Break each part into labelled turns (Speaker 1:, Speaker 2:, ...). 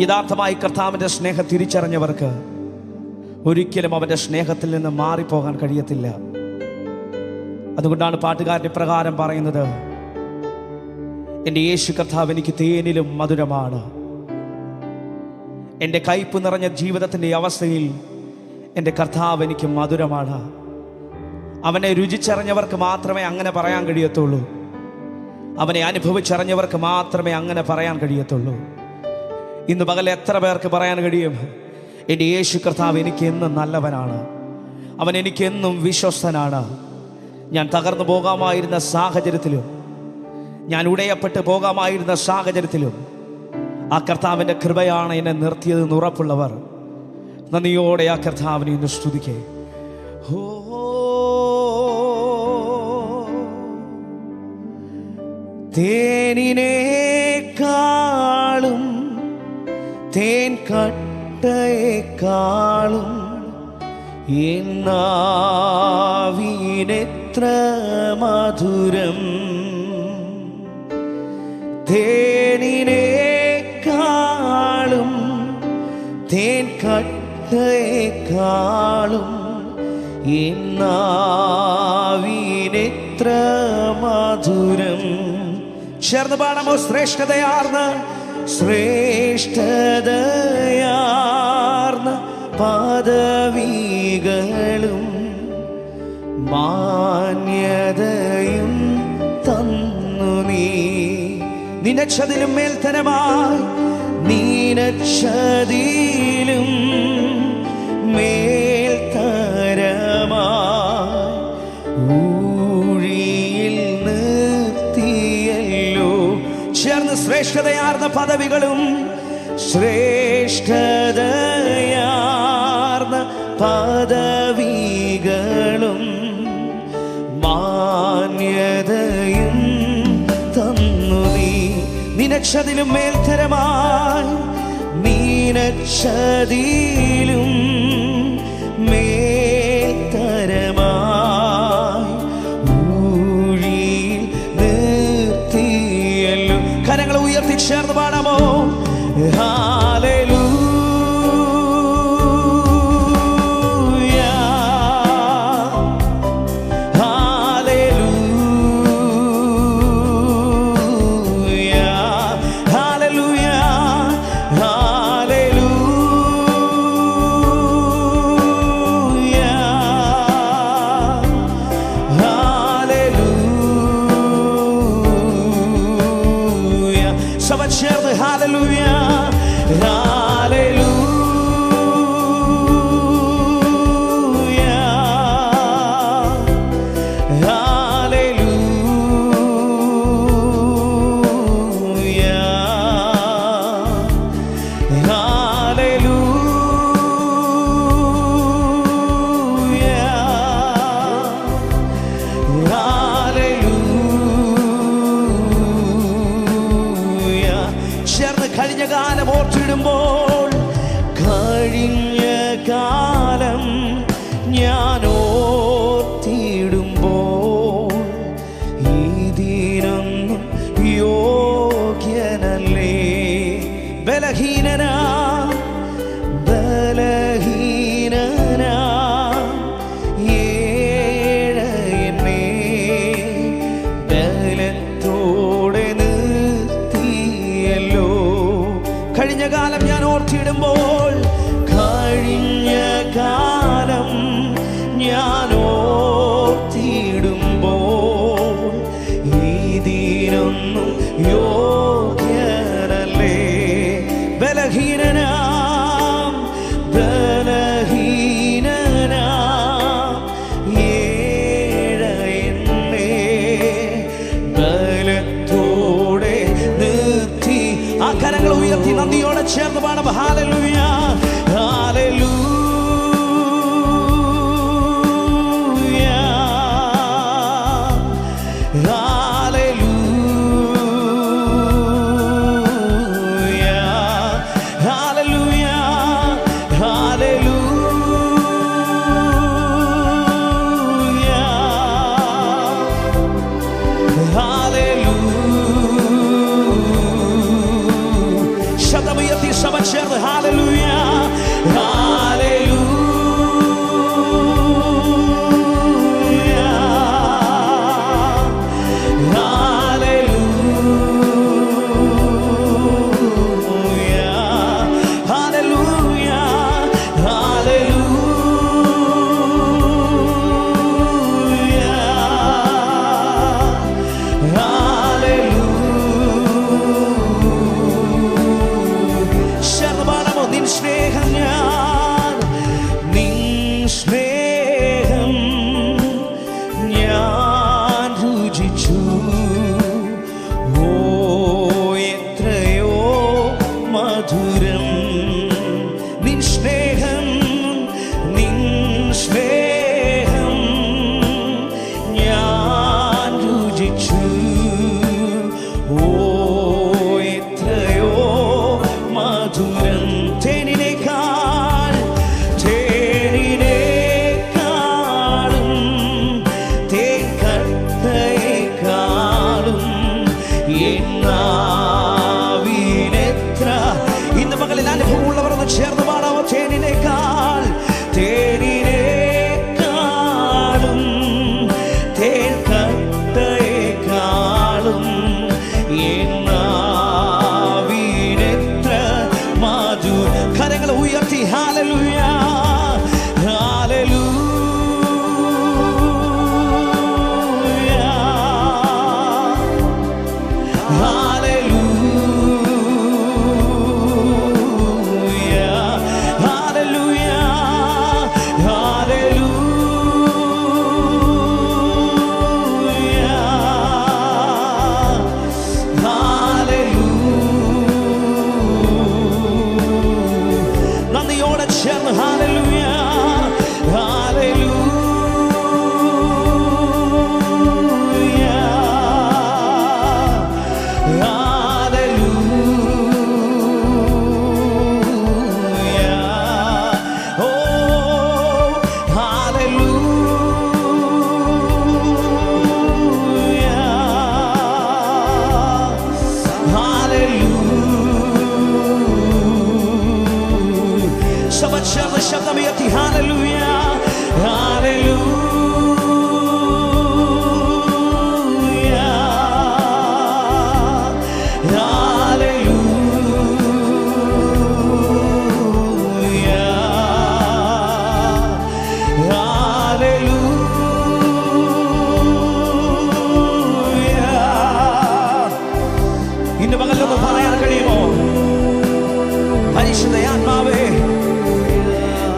Speaker 1: യഥാർത്ഥമായി കർത്താവിൻ്റെ സ്നേഹം തിരിച്ചറിഞ്ഞവർക്ക് ഒരിക്കലും അവൻ്റെ സ്നേഹത്തിൽ നിന്ന് മാറിപ്പോകാൻ കഴിയത്തില്ല. അതുകൊണ്ടാണ് പാട്ടുകാരൻ ഇപ്രകാരം പറയുന്നത്: എൻ്റെ യേശു കർത്താവ് എനിക്ക് തേനിലും മധുരമാണ്. എൻ്റെ കയ്പ് നിറഞ്ഞ ജീവിതത്തിൻ്റെ അവസ്ഥയിൽ എൻ്റെ കർത്താവ് എനിക്ക് മധുരമാണ്. അവനെ രുചിച്ചറിഞ്ഞവർക്ക് മാത്രമേ അങ്ങനെ പറയാൻ കഴിയത്തുള്ളൂ. അവനെ അനുഭവിച്ചറിഞ്ഞവർക്ക് മാത്രമേ അങ്ങനെ പറയാൻ കഴിയത്തുള്ളൂ. ഇന്ന് പകൽ എത്ര പേർക്ക് പറയാൻ കഴിയും? എൻ്റെ യേശു കർത്താവ് എനിക്ക് എന്നും നല്ലവനാണ്, അവൻ എനിക്കെന്നും വിശ്വസ്തനാണ്. ഞാൻ തകർന്നു പോകാമായിരുന്ന സാഹചര്യത്തിലും, ഞാൻ ഉടയപ്പെട്ട് പോകാമായിരുന്ന സാഹചര്യത്തിലും ആ കർത്താവിൻ്റെ കൃപയാണ് എന്നെ നിർത്തിയതെന്ന് ഉറപ്പുള്ളവർ നന്ദിയോടെ ആ കർത്താവിനെ ഇന്ന് സ്തുതിക്കേ. തേനിനേക്കാളും തേൻ കട്ടയേക്കാളും എന്നാവിനെത്ര മധുരം. തേനിനേക്കാളും തേൻ കട്ടയേക്കാളും എന്നാവിനെത്ര മധുരം. ചേർന്ന് പാടാമോ? ശ്രേഷ്ഠതയാർന്ന ശ്രേഷ്ഠതയാർന്ന പദവികളും മാന്യതയും തന്നു നീ. നിനച്ചതിലും മേൽത്തരമായി, നീനച്ചതിലും മേൽത്തരമായി ഊഴിയിൽ നിർത്തിയല്ലോ. ചേർന്ന് ശ്രേഷ്ഠതയാർന്ന പദവികളും ശ്രേഷ്ഠതയാർന്ന പദവികളും മാന്യതയും തന്നു നീ. നിനച്ചതിലും മേൽത്തരമായി, നീനച്ചതിലും മേൽത്തരമായി ഊഴിയിൽ നിർത്തിയല്ലോ. കരങ്ങൾ ഉയർത്തി ചേർന്ന് പാടാമോ? ചേർന്ന് ഹല്ലേലൂയ, ഹല്ലേലൂയ, ഹല്ലേലൂയ, ഹല്ലേലൂയ. ചേർന്ന് കഴിഞ്ഞ കാലം ഓർത്തിടുമ്പോൾ, കഴിഞ്ഞ കാലം ഞാൻ ഓർത്തിടുമ്പോൾ ഇതിനൊന്നും യോഗ്യനല്ലേ. ബലഹീനനാ ബലഹീനനാ ഏഴയനെ ബലത്തോടെ നിർത്തിയല്ലോ. കഴിഞ്ഞ കാലം ഞാൻ ഓർത്തിടുമ്പോൾ, കഴിഞ്ഞ കാലം ഞാൻ ഓർത്തിടുമ്പോൾ ഇതിനൊന്നും യോഗ്യനല്ലേ. ബലഹീനനാം ബലഹീനനാം ഏഴയനെ ബലത്തോടെ നിർത്തി. ആ കരങ്ങൾ ഉയർത്തി നന്ദിയോടെ ചേർന്ന് പാടാം. Hallelujah, hallelujah, hallelujah, hallelujah, hallelujah, hallelujah. ശബ്ദമുയർത്തി സഭ ചേർന്ന് ഹല്ലേലൂയ ഹല്ലേലൂയ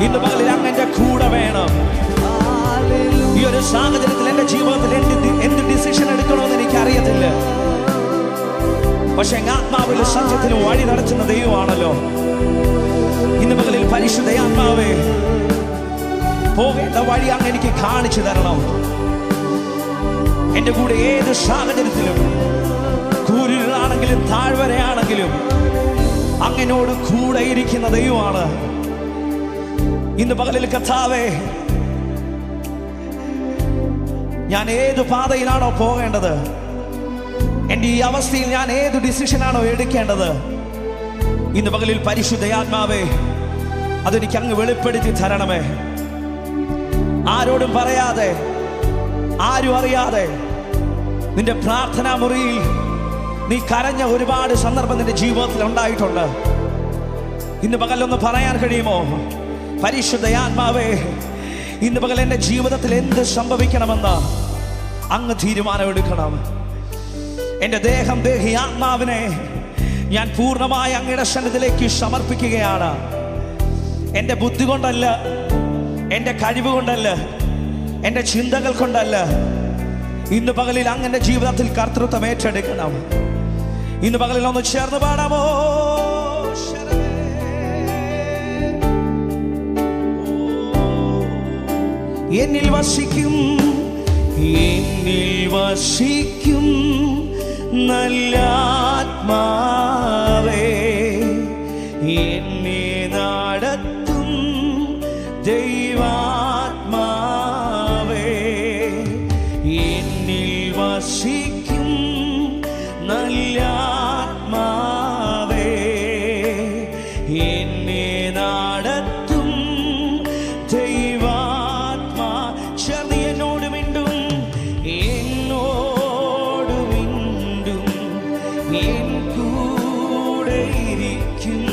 Speaker 1: ഇന്ന് പകലിൽ അങ്ങന്റെ കൂടെ വേണം. ഈ ഒരു സാഹചര്യത്തിൽ എന്റെ ജീവിതത്തിൽ എന്ത് ഡിസിഷൻ എടുക്കണമെന്ന് എനിക്ക് അറിയത്തില്ല. പക്ഷെ ആത്മാവിലും സത്യത്തിലും വഴി നടത്തുന്ന ദൈവമാണല്ലോ. ഇന്ന് പകലിൽ പരിശുദ്ധ ആത്മാവേ, പോകേണ്ട വഴി അങ്ങ് എനിക്ക് കാണിച്ചു തരണം. എന്റെ കൂടെ ഏത് സാഹചര്യത്തിലും, കൂരിലാണെങ്കിലും താഴ്വരയാണെങ്കിലും അങ്ങനോട് കൂടെ ഇരിക്കുന്ന ദൈവമാണ്. ഇന്ന് പകലിൽ കർത്താവേ, ഞാൻ ഏത് പാതയിലാണോ പോകേണ്ടത്, എൻ്റെ ഈ അവസ്ഥയിൽ ഞാൻ ഏത് ഡിസിഷനാണോ എടുക്കേണ്ടത്, ഇന്ന് പകലിൽ പരിശുദ്ധയാത്മാവേ അതെനിക്ക് അങ്ങ് വെളിപ്പെടുത്തി തരണമേ. ആരോടും പറയാതെ, ആരും അറിയാതെ നിന്റെ പ്രാർത്ഥനാ മുറിയിൽ നീ കരഞ്ഞ ഒരുപാട് സന്ദർഭം നിന്റെ ജീവിതത്തിൽ ഉണ്ടായിട്ടുണ്ട്. ഇന്ന് പകലൊന്ന് പറയാൻ കഴിയുമോ? പരിശുദ്ധയാത്മാവേ, ഇന്ന് പകൽ എൻ്റെ ജീവിതത്തിൽ എന്ത് സംഭവിക്കണമെന്ന് അങ്ങ് തീരുമാനമെടുക്കണം. എൻ്റെ ദേഹം, ദേഹി, ആത്മാവിനെ ഞാൻ പൂർണ്ണമായി അങ്ങയുടെ സന്നിധിയിലേക്ക് സമർപ്പിക്കുകയാണ്. എൻ്റെ ബുദ്ധി കൊണ്ടല്ല, എൻ്റെ കഴിവ് കൊണ്ടല്ല, എൻ്റെ ചിന്തകൾ കൊണ്ടല്ല. ഇന്ന് പകലിൽ അങ്ങന്റെ ജീവിതത്തിൽ കർത്തൃത്വം ഏറ്റെടുക്കണം. ഇന്ന് പകലിൽ ഒന്ന് ചേർന്ന് പാടാമോ? എന്നിൽ വസിക്കും, എന്നിൽ വസിക്കും നല്ല ആത്മാവേ, എന്നെ നടത്തും ദൈവാത്മാവേ, എന്നിൽ വസിക്കും നല്ല ആത്മാവേ, ഇരിക്കും,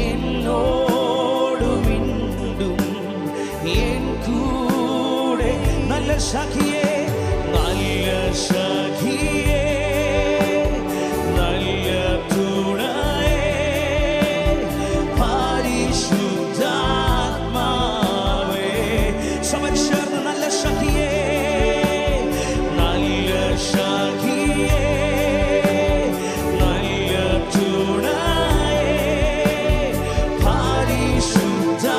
Speaker 1: എന്നോട് മിണ്ടും, എൻ കൂടെ. നല്ല സഖിയേ, നല്ല സഖിയേ, നല്ല തുണയേ, പരിശുദ്ധാത്മാവേ. സമർച്ചേർന്ന് നല്ല സഖിയേ, നല്ല സഖിയേ, നല്ല തുണയേ, പരിശുദ്ധാത്മാവേ.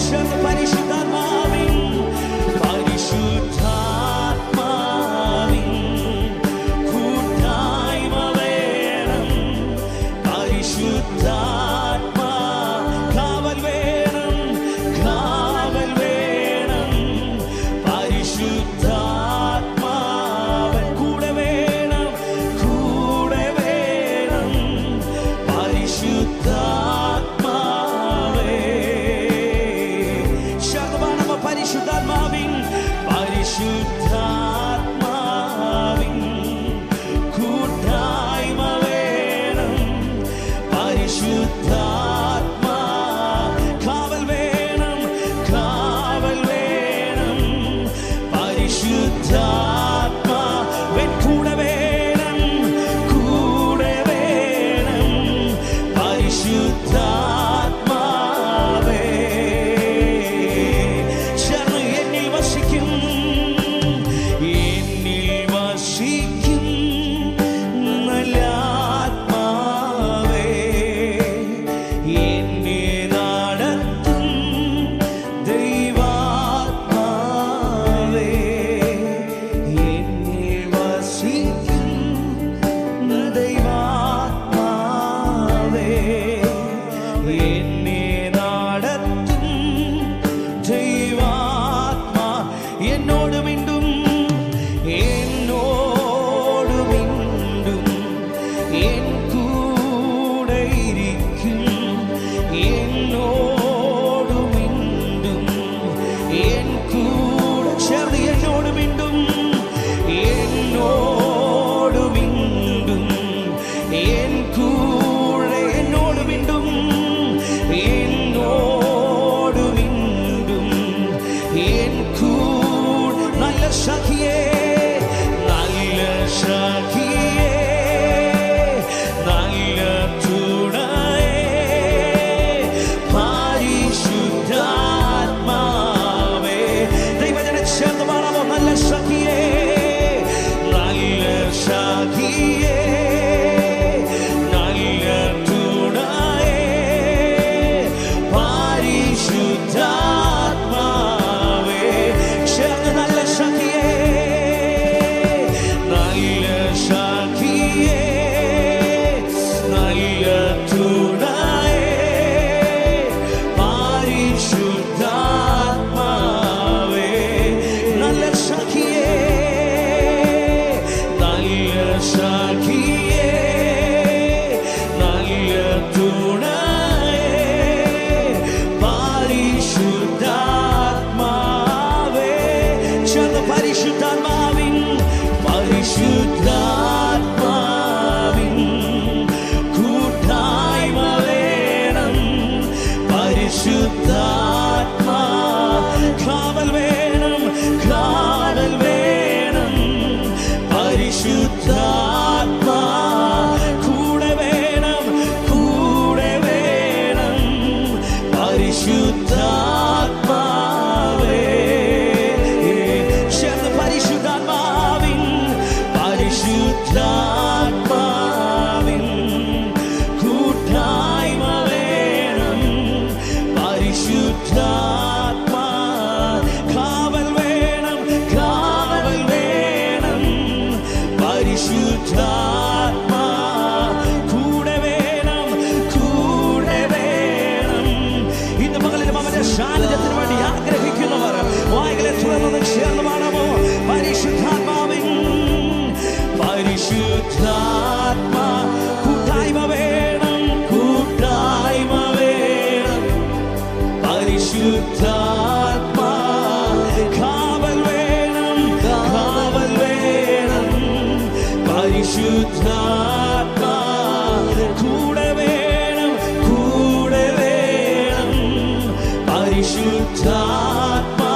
Speaker 1: ചേർന്ന് പരിശുദ്ധാത്മാവിൻ, പരിശുദ്ധാത്മാവിൻ കൂട്ടായ്മ വേണം, പരിശുദ്ധാത്മാ കാവൽ വേണം, കാവൽ വേണം, പരിശുദ്ധാത്മാവൻ കൂടെ വേണം, കൂടെ വേണം, പരിശുദ്ധാത്മാവേ. ശർദ്ദമാനമ പരിശുദ്ധാത്മാവിൻ, പരിശുദ്ധാത്മാവിൻ കൂട്ടായ്മ വേണം, പരിശുദ്ധാത്മാ കാവൽ വേണം, കാവൽ വേണം, പരിശുദ്ധാത്മാവൻ കൂടെ വേണം, കൂടെ വേണം, പരിശുദ്ധാത്മാവേ. ചേർന്ന് എന്നിൽ വസിക്കും, എന്നിൽ വസിക്കും നല്ല ആത്മാവേ, എന്നെ നടത്തും ദൈവാത്മാവേ, എന്നിൽ വസിക്കും ദൈവാത്മാവേ, എന്നെ നടത്തും ദൈവാത്മാ. എന്നോട് മിണ്ടും, എന്നോട് മിണ്ടും, എൻ കൂടെ ഇരിക്കും, എന്നോട് മിണ്ടും, എൻ കൂടെ. ചേർന്ന് എന്നോട് മിണ്ടും, എന്നോട് മിണ്ടും, എൻ കൂടെ, എന്നോട് മിണ്ടും, എന്നോട് മിണ്ടും, എൻ കൂടെ. നല്ല സഖിയേ, നല്ല സഖിയേ, നല്ല തുണയേ, പരിശുദ്ധാത്മാവേ. ദൈവജനം ചേർന്ന് പാടാമോ? നല്ല സഖിയേ, നല്ല സഖിയേ, നല്ല തുണയേ, പരിശുദ്ധാത്മാവേ. ചേർന്ന് നല്ല സഖിയേ, നല്ല സഖിയേ, നല്ല തുണയേ, പരിശുദ്ധാത്മാവേ. നല്ല സഖിയേ, നല്ല സഖിയേ, നല്ല തുണയേ, പരിശുദ്ധാത്മാവേ. ചേർന്ന് പരിശുദ്ധാത്മാവിൻ, പരിശുദ്ധാത്മാവിൻ കൂട്ടായ്മ വേണം, പരിശുദ്ധാത്മാ കാവൽ വേണം, കാവൽ വേണം, പരിശുദ്ധാത്മാ കൂടെ വേണം, കൂടെ വേണം, പരിശുദ്ധാത്മാവേ. ചേർന്ന് പരിശുദ്ധാത്മാവിൻ, പരിശുദ്ധാത്മാവിൻ കൂട്ടായ്മ വേണം, പരിശുദ്ധാത്മാ കാവൽ വേണം, കാവൽ വേണം, പരിശുദ്ധാത്മാ കൂടെ വേണം, കൂടെ വേണം. ഇന്ന് പകലിലും അവന്റെ സാന്നിധ്യത്തിന് വേണ്ടി ആഗ്രഹിക്കുന്നവർ വായ്കളെ തുറന്നത് ചേർന്ന് പാടാമോ? പരിശുദ്ധാത്മാവിൻ, പരിശുദ്ധാത്മാ കൂട്ടായ്മ വേണം, കൂട്ടായ്മ വേണം, പരിശുദ്ധാത്മാ കാവൽ വേണം, കാവൽ വേണം, പരിശുദ്ധാത്മാ പരിശുദ്ധാത്മാവേ.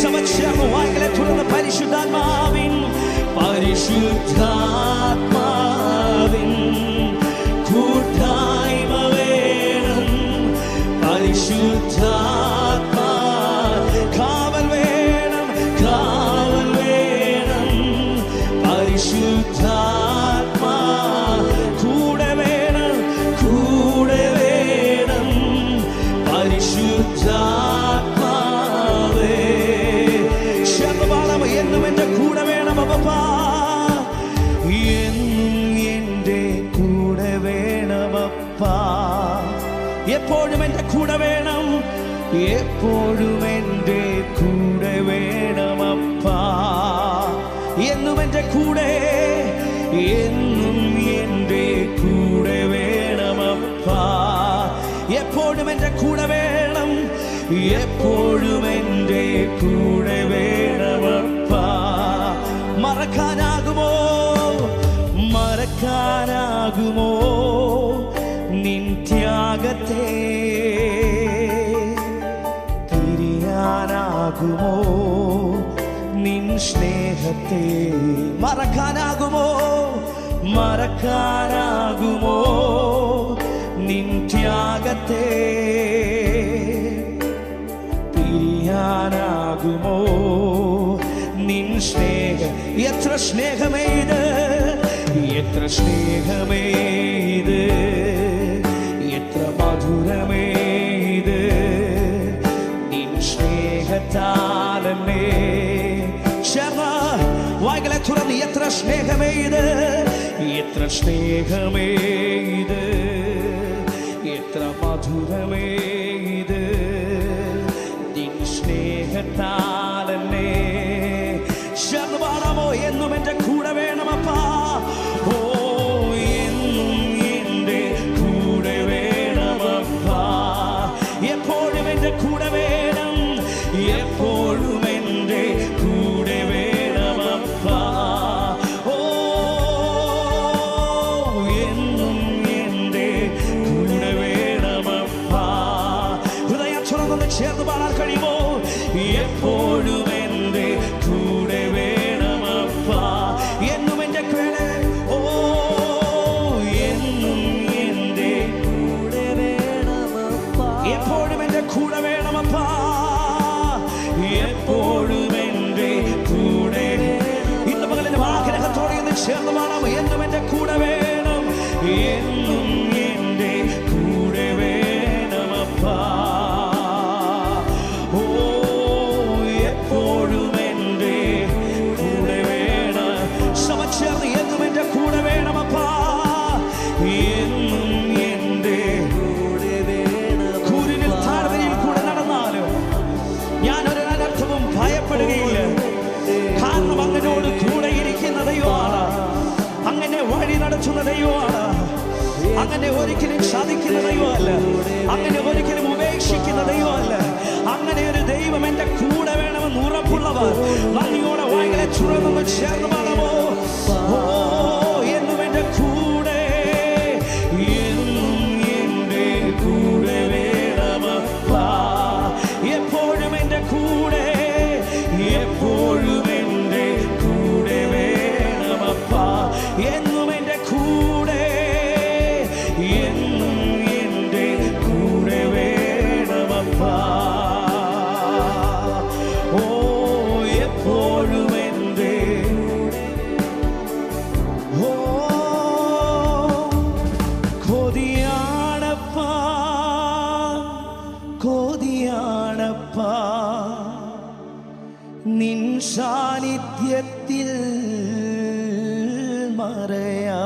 Speaker 1: സമക്ഷേമ വായികളെ തുറന്ന് പരിശുദ്ധാത്മാവിൻ പരിശുദ്ധാത്മാവിൻ കൂട്ടായ്മ വേണം. പരിശുദ്ധാത്മാ കാവൽ വേണം, കാവൽ വേണം. പരിശുദ്ധാത്മാ കൂടെ വേണം, കൂടെ വേണം. പരിശുദ്ധാത്മാവേ ശബ്ദമാണ് എന്നും എൻ്റെ കൂടെ വേണം അപ്പപ്പാ. എന്നും എൻ്റെ കൂടെ വേണമപ്പാ. എപ്പോഴും എൻ്റെ കൂടെ വേണം, എപ്പോഴും എൻ്റെ കൂടെ വേണമപ്പാ. എന്നും എൻ്റെ കൂടെ, എന്നും എൻ്റെ കൂടെ വേണമപ്പാ. എപ്പോഴും എൻ്റെ കൂടെ വേണം, എപ്പോഴും എൻ്റെ കൂടെ വേണമപ്പാ. മറക്കാനാകുമോ, മറക്കാനാകുമോ നിൻ ത്യാഗത്തെ? തിരിയാനാകുമോ നിൻ സ്നേഹത്തെ? മറക്കാനാകുമോ, മറക്കാനാകുമോ നിൻ ത്യാഗത്തെ? പിരിയാനാകുമോ നിൻ സ്നേഹം? എത്ര സ്നേഹമേ ഇത്, എത്ര സ്നേഹമേ ഇത്, എത്ര മധുരമേ ഇത്. നിൻ സ്നേഹത്താലെന്നെ വായികളെ തുറന്ന് എത്ര സ്നേഹമേ ഇത്, എത്ര സ്നേഹമേ ഇത്, എത്ര മധുരമേ ഇത്. നിൻ സ്നേഹത്താലെന്നെ ശർവാണമോ എന്നും എൻ്റെ കൂടെ വേണമപ്പാ. ഓ എന്നും എൻ്റെ കൂടെ വേണമപ്പാ. എപ്പോഴും എൻ്റെ കൂടെ വേണം, എപ്പോഴും എൻ്റെ കൂടെ വേണമപ്പാ. ഓ എന്നും എൻ്റെ കൂടെ വേണമപ്പാ. ഹൃദയം തുറന്നൊന്ന് ചേർന്ന് പാടാൻ കഴിയുമോ? എപ്പോഴും എൻ്റെ കൂടെ വേണമപ്പാ. എന്നും എൻ്റെ കൂടെ, ഓ എന്നും എൻ്റെ കൂടെ വേണമപ്പാ. എപ്പോഴും എൻ്റെ കൂടെ വേണമപ്പാ. എപ്പോഴും എൻ്റെ കൂടെ. ഇന്ന് പകലിന്റെ ആഗ്രഹത്തോടെ ഇന്ന് ചേർന്ന് പാടാം. എന്നും എൻ്റെ കൂടെ വേണം, എന്നും എൻ്റെ കൂടെ വേണമപ്പാ. ഓ എപ്പോഴും എൻ്റെ കൂടെ വേണം. സമച്ചേർന്ന് എന്നും എൻ്റെ കൂടെ വേണമപ്പാ. എന്നും എൻ്റെ കൂടെ വേണം. കൂരിനിൽ താഴ്വരയിൽ കൂടെ നടന്നാലും ഞാനൊരു അനർത്ഥവും ഭയപ്പെടുകയില്ല. കാരണം അങ്ങനോട് കൂടെ ഇരിക്കുന്ന ദൈവമാണ്, അങ്ങനെ വഴി നടത്തുന്ന ദൈവമാണ്, അങ്ങനെ ഒരിക്കലും സാധിക്കുന്ന ദൈവമല്ല, അങ്ങനെ ഒരിക്കലും ഉപേക്ഷിക്കുന്ന ദൈവമല്ല. അങ്ങനെ ഒരു ദൈവം എൻ്റെ കൂടെ വേണമെന്ന് ഉറപ്പുള്ളവർ നന്ദിയോടെ വായികളെ തുറന്നൊന്ന് ചേർന്ന് പാടാമോ? ഓ എന്നും എൻ്റെ കൂടെ, എന്നും എൻ്റെ കൂടെ വേണമപ്പാ. എപ്പോഴും എൻ്റെ കൂടെ, എപ്പോഴും എൻ്റെ കൂടെ വേണമപ്പാ. എന്നും എൻ്റെ കൂടെ, എന്നും എൻ്റെ കൂടെ വേണമപ്പാ. ഓ എപ്പോഴും എൻ്റെ, ഓ കൊതിയാണപ്പാ, കൊതിയാണപ്പാ നിൻ സാന്നിധ്യത്തിൽ മറയാ.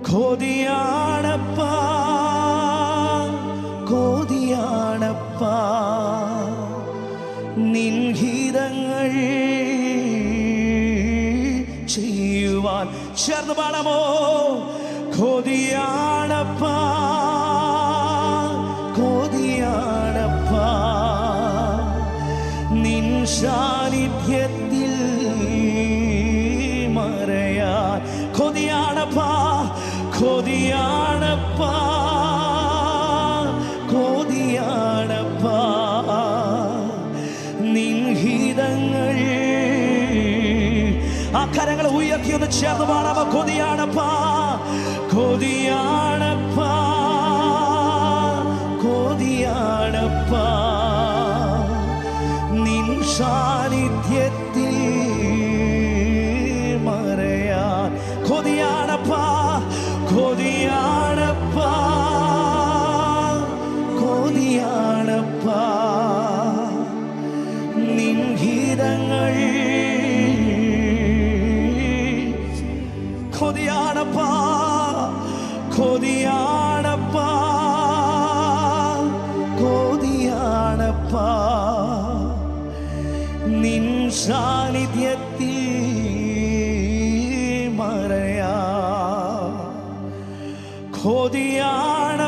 Speaker 1: കൊതിയാണപ്പാ, കൊതിയാണപ്പാ നിൻ ഹിതങ്ങൾ ചെയ്യുവാൻ. ചേർന്ന് പാടാമോ? കൊതിയാണപ്പാ, കൊതിയാണപ്പാ നിൻ സാന്നിധ്യത്തിൽ മറയാൻ. കൊതിയാണപ്പാ, കൊതിയാണപ്പാ ചേർന്ന് പാടാമോ? കൊതിയാണപ്പാ, കൊതിയാണപ്പാ, കൊതിയാണപ്പാ നിൻ സാന്നിധ്യത്തിൽ മറയാൻ. കൊതിയാണപ്പാ, കൊതിയാണപ്പാ, കൊതിയാണപ്പാ നിൻ ഗീതങ്ങൾ. കൊതിയാണപ്പാ, കൊതിയാണപ്പാ, കൊതിയാണപ്പാ നിൻ സാന്നിധ്യത്തിൽ മറയാ. കൊതിയാണ്